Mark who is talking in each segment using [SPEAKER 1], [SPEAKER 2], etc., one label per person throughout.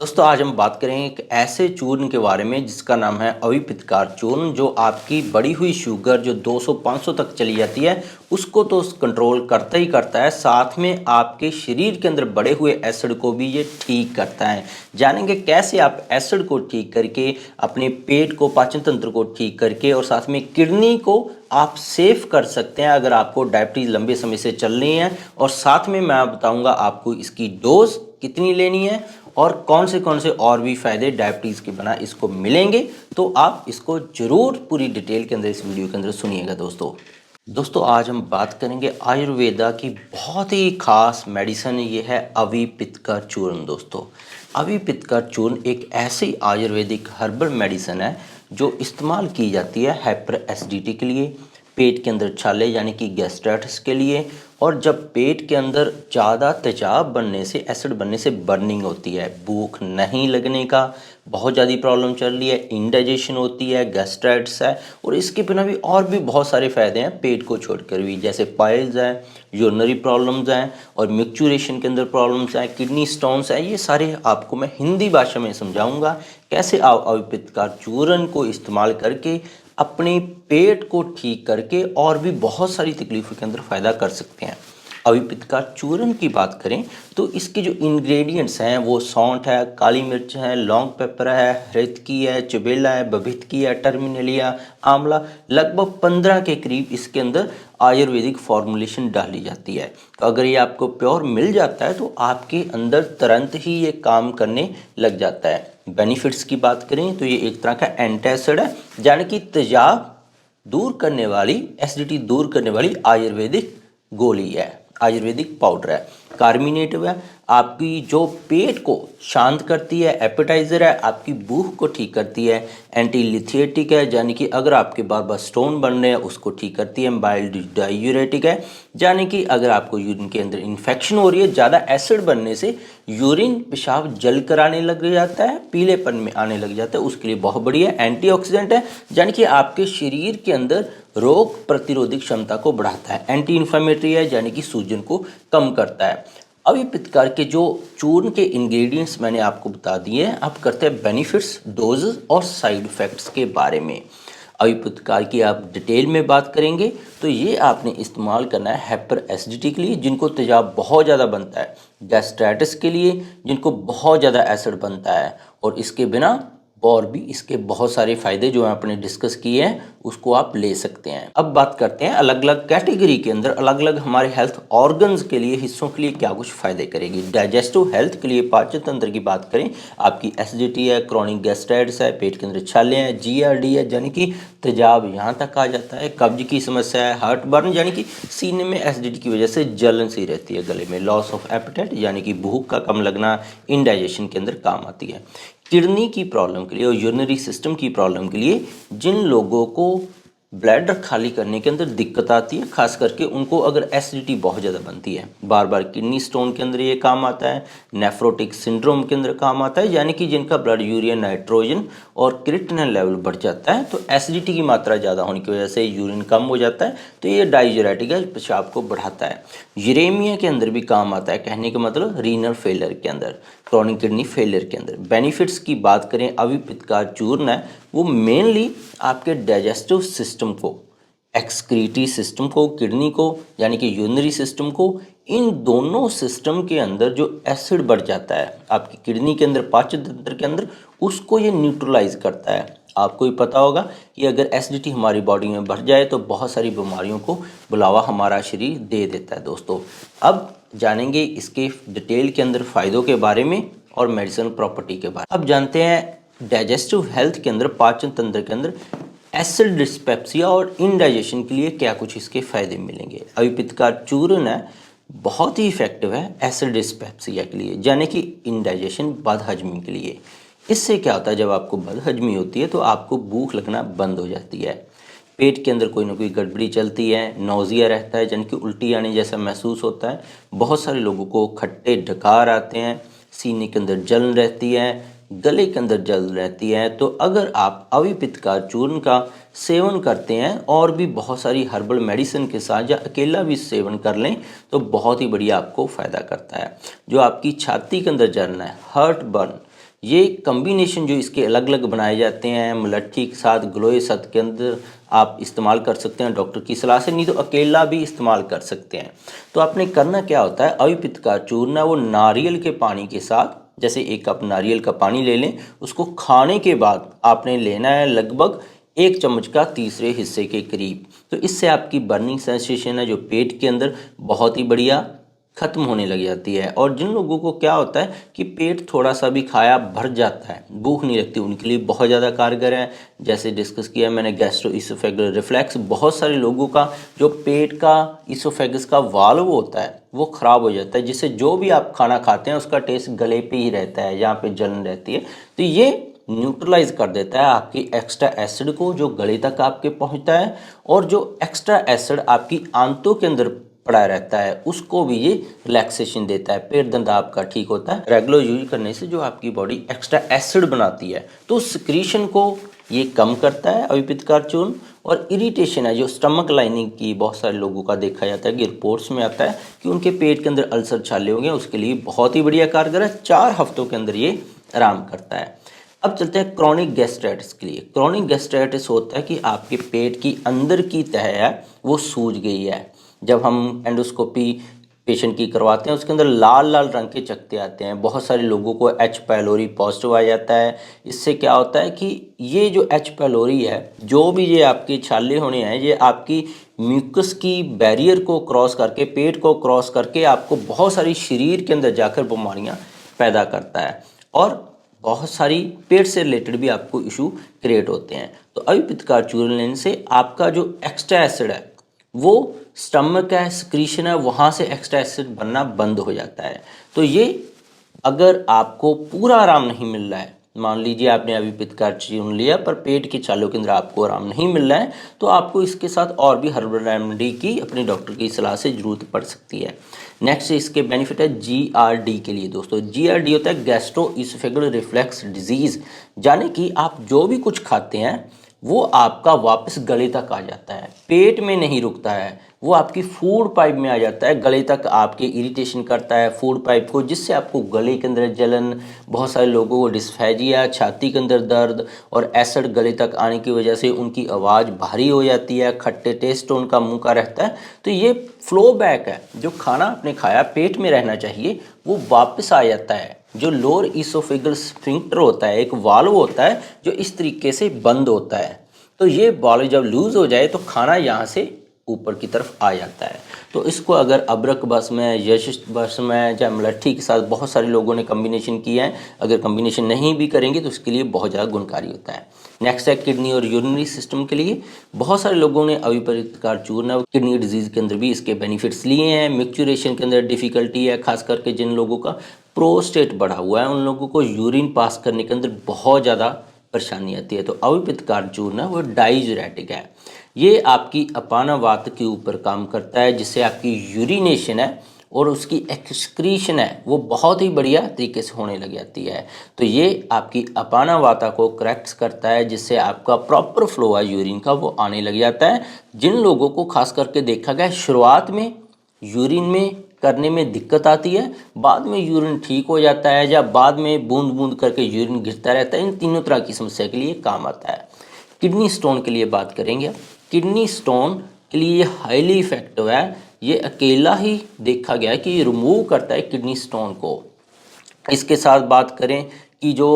[SPEAKER 1] दोस्तों आज हम बात करेंगे एक ऐसे चूर्ण के बारे में जिसका नाम है अविपितकार चूर्ण, जो आपकी बढ़ी हुई शुगर जो 200-500 तक चली जाती है उसको तो कंट्रोल करता ही करता है, साथ में आपके शरीर के अंदर बढ़े हुए एसिड को भी ये ठीक करता है। जानेंगे कैसे आप एसिड को ठीक करके अपने पेट को, पाचन तंत्र को ठीक करके और साथ में किडनी को आप सेफ कर सकते हैं अगर आपको डायबिटीज़ लंबे समय से चल रही है। और साथ में मैं बताऊंगा आपको इसकी डोज कितनी लेनी है और कौन से और भी फ़ायदे डायबिटीज़ के बना इसको मिलेंगे। तो आप इसको ज़रूर पूरी डिटेल के अंदर इस वीडियो के अंदर सुनिएगा। दोस्तों आज हम बात करेंगे आयुर्वेदा की बहुत ही खास मेडिसिन, ये है अविपित्त चूर्ण। दोस्तों अविपित्त चूर्ण एक ऐसी आयुर्वेदिक हर्बल मेडिसिन है जो इस्तेमाल की जाती है हाइपर एसिडिटी के लिए, पेट के अंदर छाले यानी कि गैस्ट्राइटिस के लिए, और जब पेट के अंदर ज़्यादा तेजाब बनने से, एसिड बनने से बर्निंग होती है, भूख नहीं लगने का बहुत ज़्यादा प्रॉब्लम चल रही है, इंडाइजेशन होती है, गैस्ट्राइटिस है, और इसके बिना भी और भी बहुत सारे फ़ायदे हैं पेट को छोड़कर भी, जैसे पाइल्स हैं, यूरिनरी प्रॉब्लम्स हैं और मिक्चुरेशन के अंदर प्रॉब्लम्स हैं, किडनी स्टोन्स हैं। ये सारे आपको मैं हिंदी भाषा में समझाऊंगा कैसे आप अविपित्त चूर्ण को इस्तेमाल करके अपने पेट को ठीक करके और भी बहुत सारी तकलीफ़ों के अंदर फ़ायदा कर सकते हैं। अविपित्त चूर्ण की बात करें तो इसके जो इंग्रेडिएंट्स हैं वो सौंठ है, काली मिर्च है, लौंग पेपर है, हृतकी है, चबेला है, बभितकी है, टर्मिनेलिया, आंवला, लगभग 15 के करीब इसके अंदर आयुर्वेदिक फॉर्मुलेशन डाली जाती है। तो अगर ये आपको प्योर मिल जाता है तो आपके अंदर तुरंत ही ये काम करने लग जाता है। बेनिफिट्स की बात करें तो ये एक तरह का एंटासिड है, यानी कि तेजाब दूर करने वाली, एसिडिटी दूर करने वाली आयुर्वेदिक गोली है, आयुर्वेदिक पाउडर है। कार्मिनेटिव है, आपकी जो पेट को शांत करती है, एपेटाइजर है, आपकी भूख को ठीक करती है, एंटीलिथिएटिक है, यानी कि अगर आपके बार बार स्टोन बन रहे हैं उसको ठीक करती है, माइल्ड डायूरेटिक है, यानी कि अगर आपको यूरिन के अंदर इन्फेक्शन हो रही है, ज़्यादा एसिड बनने से यूरिन पेशाब जल कर आने लग जाता है, पीलेपन में आने लग जाता है, उसके लिए बहुत बढ़िया है। एंटीऑक्सीडेंट है, यानी कि आपके शरीर के अंदर रोग प्रतिरोधक क्षमता को बढ़ाता है। एंटी इन्फ्लेमेटरी है, यानी कि सूजन को कम करता है। अविपित्त के जो चूर्ण के इंग्रेडिएंट्स मैंने आपको बता दिए हैं, अब करते हैं बेनिफिट्स, डोजेस और साइड इफ़ेक्ट्स के बारे में। अविपित्त की आप डिटेल में बात करेंगे तो ये आपने इस्तेमाल करना है हाइपर एसिडिटी के लिए, जिनको तेजाब बहुत ज़्यादा बनता है, गैस्ट्राइटिस के लिए जिनको बहुत ज़्यादा एसिड बनता है, और इसके बिना और भी इसके बहुत सारे फ़ायदे जो आपने डिस्कस किए हैं उसको आप ले सकते हैं। अब बात करते हैं अलग अलग कैटेगरी के अंदर अलग अलग हमारे हेल्थ ऑर्गन्स के लिए, हिस्सों के लिए क्या कुछ फ़ायदे करेगी। डाइजेस्टिव हेल्थ के लिए, पाचन तंत्र की बात करें, आपकी एसिडिटी है, क्रॉनिक गैस्ट्राइटिस है, पेट के अंदर छाले हैं, जीआरडी है यानी कि तेजाब यहाँ तक आ जाता है, कब्ज की समस्या है, हार्ट बर्न यानी कि सीने में एसिडिटी की वजह से जलन सी रहती है गले में, लॉस ऑफ एपेटाइट यानी कि भूख का कम लगना, इंडाइजेशन के अंदर काम आती है। किडनी की प्रॉब्लम के लिए और यूरिनरी सिस्टम की प्रॉब्लम के लिए, जिन लोगों को ब्लैडर खाली करने के अंदर दिक्कत आती है, खास करके उनको अगर एसिडिटी बहुत ज़्यादा बनती है, बार बार किडनी स्टोन के अंदर ये काम आता है, नेफ्रोटिक सिंड्रोम के अंदर काम आता है, यानी कि जिनका ब्लड यूरिया नाइट्रोजन और क्रिएटिनिन लेवल बढ़ जाता है, तो एसिडिटी की मात्रा ज़्यादा होने की वजह से यूरिन कम हो जाता है, तो ये डाययूरेटिक है, पेशाब को बढ़ाता है। यूरेमिया के अंदर भी काम आता है, कहने का मतलब रीनल फेलियर के अंदर, क्रॉनिक किडनी फेलियर के अंदर। बेनिफिट्स की बात करें, अविपित्त चूर्ण है वो मेनली आपके डाइजेस्टिव सिस्टम को, एक्सक्रीटरी सिस्टम को, किडनी को यानी कि यूरिनरी सिस्टम को, इन दोनों सिस्टम के अंदर जो एसिड बढ़ जाता है आपकी किडनी के अंदर, पाचन तंत्र के अंदर, उसको ये न्यूट्रलाइज करता है। आपको ही पता होगा कि अगर एसिडिटी हमारी बॉडी में बढ़ जाए तो बहुत सारी बीमारियों को बुलावा हमारा शरीर दे देता है। दोस्तों अब जानेंगे इसके डिटेल के अंदर फ़ायदों के बारे में और मेडिसिनल प्रॉपर्टी के बारे में। अब जानते हैं डाइजेस्टिव हेल्थ के अंदर, पाचन तंत्र के अंदर एसिड डिस्पेप्सिया और इंडाइजेशन के लिए क्या कुछ इसके फ़ायदे मिलेंगे। अविपित्त चूर्ण है बहुत ही इफेक्टिव है एसिड डिस्पेप्सिया के लिए, यानी कि इंडाइजेशन, बदहजमी के लिए। इससे क्या होता है, जब आपको बदहजमी होती है तो आपको भूख लगना बंद हो जाती है, पेट के अंदर कोई ना कोई गड़बड़ी चलती है, नौजिया रहता है यानी कि उल्टी आने जैसा महसूस होता है, बहुत सारे लोगों को खट्टे डकार आते हैं, सीने के अंदर जलन रहती है, गले के अंदर जलन रहती है। तो अगर आप अविपित्त चूर्ण का सेवन करते हैं और भी बहुत सारी हर्बल मेडिसिन के साथ, या अकेला भी सेवन कर लें तो बहुत ही बढ़िया आपको फ़ायदा करता है। जो आपकी छाती के अंदर जलन है, हार्ट बर्न, ये कम्बिनेशन जो इसके अलग अलग बनाए जाते हैं मुलट्ठी के साथ गिलोय सत के अंदर आप इस्तेमाल कर सकते हैं डॉक्टर की सलाह से, नहीं तो अकेला भी इस्तेमाल कर सकते हैं। तो आपने करना क्या होता है, अविपित्त का चूर्ण है वो नारियल के पानी के साथ, जैसे 1 कप नारियल का पानी ले लें, उसको खाने के बाद आपने लेना है लगभग 1 चम्मच का तीसरे हिस्से के करीब। तो इससे आपकी बर्निंग सेंसेशन है जो पेट के अंदर बहुत ही बढ़िया ख़त्म होने लग जाती है। और जिन लोगों को क्या होता है कि पेट थोड़ा सा भी खाया भर जाता है, भूख नहीं लगती, उनके लिए बहुत ज़्यादा कारगर है। जैसे डिस्कस किया मैंने गैस्ट्रो इसोफेगल रिफ्लेक्स, बहुत सारे लोगों का जो पेट का इसोफेगस का वाल्व होता है वो ख़राब हो जाता है, जिससे जो भी आप खाना खाते हैं उसका टेस्ट गले पे ही रहता है, जहाँ पे जलन रहती है। तो ये न्यूट्रलाइज कर देता है आपकी एक्स्ट्रा एसिड को जो गले तक आपके पहुंचता है, और जो एक्स्ट्रा एसिड आपकी आंतों के अंदर पड़ा रहता है उसको भी ये रिलैक्सेशन देता है, पेट दर्द आपका ठीक होता है रेगुलर यूज करने से, जो आपकी बॉडी एक्स्ट्रा एसिड बनाती है तो सिक्रीशन को ये कम करता है अविपित्त का चूर्ण। और इरिटेशन है जो स्टमक लाइनिंग की बहुत सारे लोगों का देखा जाता है कि रिपोर्ट्स में आता है कि उनके पेट के अंदर अल्सर छाले होंगे, उसके लिए बहुत ही बढ़िया कारगर है, 4 हफ्तों के अंदर ये आराम करता है। अब चलते हैं क्रॉनिक गैस्ट्राइटिस के लिए। क्रॉनिक गैस्ट्राइटिस होता है कि आपके पेट की अंदर की तह है वो सूज गई है। जब हम एंडोस्कोपी पेशेंट की करवाते हैं उसके अंदर लाल लाल रंग के चकते आते हैं, बहुत सारे लोगों को एच पायलोरी पॉजिटिव आ जाता है। इससे क्या होता है कि ये जो एच पायलोरी है, जो भी ये आपके छाले होने हैं, ये आपकी म्यूकस की बैरियर को क्रॉस करके, पेट को क्रॉस करके आपको बहुत सारी शरीर के अंदर जाकर बीमारियां पैदा करता है, और बहुत सारी पेट से रिलेटेड भी आपको इशू क्रिएट होते हैं। तो अविपित्त का चूर्ण लेने से आपका जो एक्स्ट्रा एसिड है वो स्टमक है, सिक्रीशन है, वहाँ से एक्स्ट्रा एसिड बनना बंद हो जाता है। तो ये अगर आपको पूरा आराम नहीं मिल रहा है, मान लीजिए आपने अविपित्त का चूर्ण लिया पर पेट के छालों के अंदर आपको आराम नहीं मिल रहा है, तो आपको इसके साथ और भी हर्बल रेमेडी की अपने डॉक्टर की सलाह से ज़रूरत पड़ सकती है। नेक्स्ट इसके बेनिफिट है GRD के लिए दोस्तों। GRD होता है गैस्ट्रो इसोफेगल रिफ्लेक्स डिजीज़, यानी कि आप जो भी कुछ खाते हैं वो आपका वापस गले तक आ जाता है, पेट में नहीं रुकता है, वो आपकी फूड पाइप में आ जाता है, गले तक आपके इरिटेशन करता है फूड पाइप को, जिससे आपको गले के अंदर जलन, बहुत सारे लोगों को डिस्फेजिया, छाती के अंदर दर्द, और एसिड गले तक आने की वजह से उनकी आवाज़ भारी हो जाती है, खट्टे टेस्ट उनका मुंह का रहता है। तो ये फ्लो बैक है, जो खाना आपने खाया पेट में रहना चाहिए वो वापस आ जाता है। जो लोअर इसोफेगल स्फिंक्टर होता है, एक वाल्व होता है जो इस तरीके से बंद होता है, तो ये वाल्व जब लूज हो जाए तो खाना यहाँ से ऊपर की तरफ आ जाता है। तो इसको अगर अबरक बस में, यशिष्ट बस में या मलट्ठी के साथ बहुत सारे लोगों ने कम्बिनेशन किया है, अगर कम्बिनेशन नहीं भी करेंगे तो इसके लिए बहुत ज़्यादा गुणकारी होता है। नेक्स्ट है किडनी और यूरिनरी सिस्टम के लिए। बहुत सारे लोगों ने अविपित्त का चूर्ण किडनी डिजीज़ के अंदर भी इसके बेनिफिट्स लिए हैं। मिक्चुरेशन के अंदर डिफ़िकल्टी है, खास करके जिन लोगों का प्रोस्टेट बढ़ा हुआ है उन लोगों को यूरिन पास करने के अंदर बहुत ज़्यादा परेशानी आती है। तो अविपित्त का चूर्ण वो डाइजूरेटिक है, ये आपकी अपानवात के ऊपर काम करता है, जिससे आपकी यूरिनेशन है और उसकी एक्सक्रीशन है वो बहुत ही बढ़िया तरीके से होने लग जाती है। तो ये आपकी अपानवाता को करेक्ट करता है, जिससे आपका प्रॉपर फ्लो है यूरिन का वो आने लग जाता है। जिन लोगों को खास करके देखा गया शुरुआत में यूरिन में करने में दिक्कत आती है, बाद में यूरिन ठीक हो जाता है, या बाद में बूंद बूंद करके यूरिन गिरता रहता है, इन तीनों तरह की समस्या के लिए काम आता है। किडनी स्टोन के लिए बात करेंगे। किडनी स्टोन के लिए ये हाईली इफेक्टिव है, ये अकेला ही देखा गया है कि ये रिमूव करता है किडनी स्टोन को। इसके साथ बात करें कि जो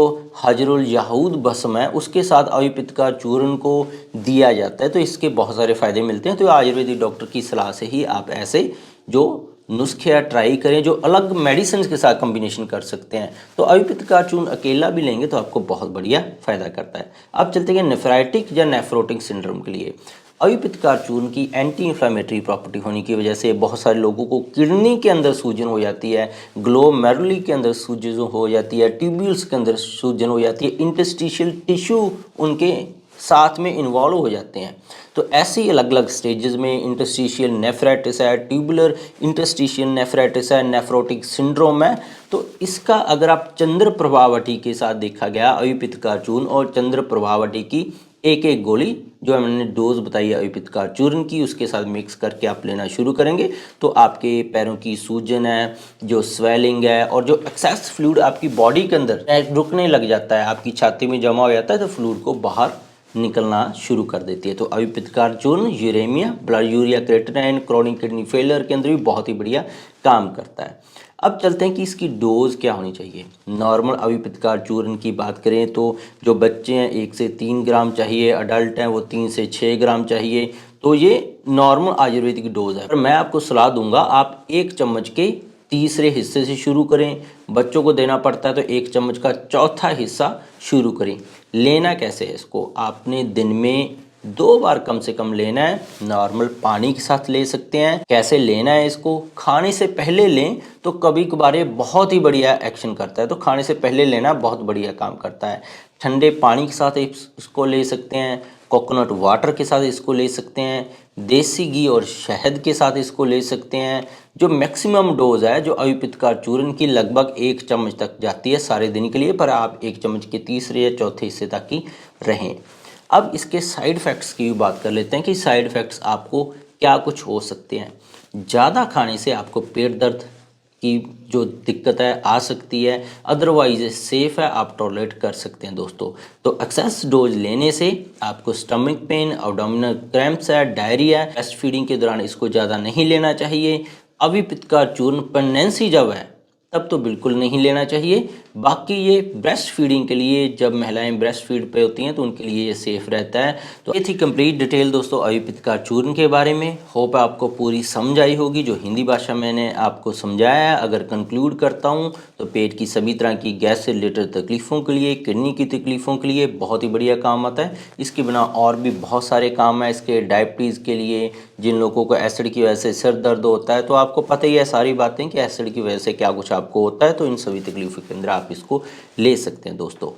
[SPEAKER 1] हजरुल याहूद भस्म है उसके साथ अविपित्त का चूर्ण को दिया जाता है, तो इसके बहुत सारे फ़ायदे मिलते हैं। तो आयुर्वेदिक डॉक्टर की सलाह से ही आप ऐसे जो नुस्खे ट्राई करें जो अलग मेडिसिन के साथ कॉम्बिनेशन कर सकते हैं। तो अविपित्त का चूर्ण अकेला भी लेंगे तो आपको बहुत बढ़िया फ़ायदा करता है। अब चलते हैं नेफ्राइटिक या नेफ्रोटिक सिंड्रोम के लिए। अविपित्त का चूर्ण की एंटी इन्फ्लेमेटरी प्रॉपर्टी होने की वजह से बहुत सारे लोगों को किडनी के अंदर सूजन हो जाती है, ग्लोमेरुली के अंदर सूजन हो जाती है, ट्यूब्यूल्स के अंदर सूजन हो जाती है, इंटरस्टिशियल टिश्यू उनके साथ में इन्वॉल्व हो जाते हैं। तो ऐसी अलग अलग स्टेजेस में इंटरस्टिशियल नेफ्राइटिस है, ट्यूबुलर इंटरस्टिशियल नेफ्राइटिस है, नेफ्रोटिक सिंड्रोम है। तो इसका अगर आप चंद्र प्रभावटी के साथ देखा गया अविपित्त का चूर्ण और चंद्र प्रभावटी की एक एक गोली जो मैंने डोज बताई है अविपितकार चूर्ण की उसके साथ मिक्स करके आप लेना शुरू करेंगे तो आपके पैरों की सूजन है, जो स्वेलिंग है और जो एक्सेस फ्लूइड आपकी बॉडी के अंदर रुकने लग जाता है, आपकी छाती में जमा हो जाता है तो फ्लूइड को बाहर निकलना शुरू कर देती है। तो अविपितकार चूर्ण uraemia, blood urea creatinine, chronic kidney failure के अंदर भी बहुत ही बढ़िया काम करता है। अब चलते हैं कि इसकी डोज क्या होनी चाहिए। नॉर्मल अविपितकार चूर्ण की बात करें तो जो बच्चे हैं 1 से 3 ग्राम चाहिए, अडल्ट हैं वो 3 से 6 ग्राम चाहिए। तो ये नॉर्मल आयुर्वेदिक डोज है। पर मैं आपको सलाह दूंगा आप 1 चम्मच के तीसरे हिस्से से शुरू करें। बच्चों को देना पड़ता है तो 1 चम्मच का चौथा हिस्सा शुरू करें। लेना कैसे है इसको, आपने दिन में 2 बार कम से कम लेना है। नॉर्मल पानी के साथ ले सकते हैं। कैसे लेना है इसको, खाने से पहले लें तो कभी कभार ये बहुत ही बढ़िया एक्शन करता है, तो खाने से पहले लेना बहुत बढ़िया काम करता है। ठंडे पानी के साथ इसको ले सकते हैं, कोकोनट वाटर के साथ इसको ले सकते हैं, देसी घी और शहद के साथ इसको ले सकते हैं। जो मैक्सिमम डोज है जो अविपितकार चूर्ण की लगभग 1 चम्मच तक जाती है सारे दिन के लिए, पर आप 1 चम्मच के तीसरे या चौथे हिस्से तक ही रहें। अब इसके साइड इफ़ेक्ट्स की भी बात कर लेते हैं कि साइड इफ़ेक्ट्स आपको क्या कुछ हो सकते हैं। ज़्यादा खाने से आपको पेट दर्द की जो दिक्कत है आ सकती है, अदरवाइज सेफ़ है, आप टॉलरेट कर सकते हैं दोस्तों। तो एक्सेस डोज लेने से आपको स्टमक पेन, एब्डोमिनल क्रैम्प्स है, डायरिया है, ब्रेस्ट फीडिंग के दौरान इसको ज़्यादा नहीं लेना चाहिए। अविपितकार चूर्ण प्रेगनेंसी जब है तब तो बिल्कुल नहीं लेना चाहिए। बाकी ये ब्रेस्ट फीडिंग के लिए, जब महिलाएं ब्रेस्ट फीड पे होती हैं तो उनके लिए ये सेफ़ रहता है। तो ये थी कंप्लीट डिटेल दोस्तों अविपितकार चूर्ण के बारे में। होप आपको पूरी समझ आई होगी जो हिंदी भाषा मैंने आपको समझाया है। अगर कंक्लूड करता हूँ तो पेट की सभी तरह की गैस से रिलेटेड तकलीफ़ों के लिए, किडनी की तकलीफ़ों के लिए बहुत ही बढ़िया काम आता है। इसके बिना और भी बहुत सारे काम है इसके, डायबिटीज़ के लिए, जिन लोगों को एसिड की वजह से सिर दर्द होता है तो आपको पता ही है सारी बातें कि एसिड की वजह से क्या कुछ आपको होता है, तो इन सभी तकलीफ़ों के अंदर आप इसको ले सकते हैं दोस्तों।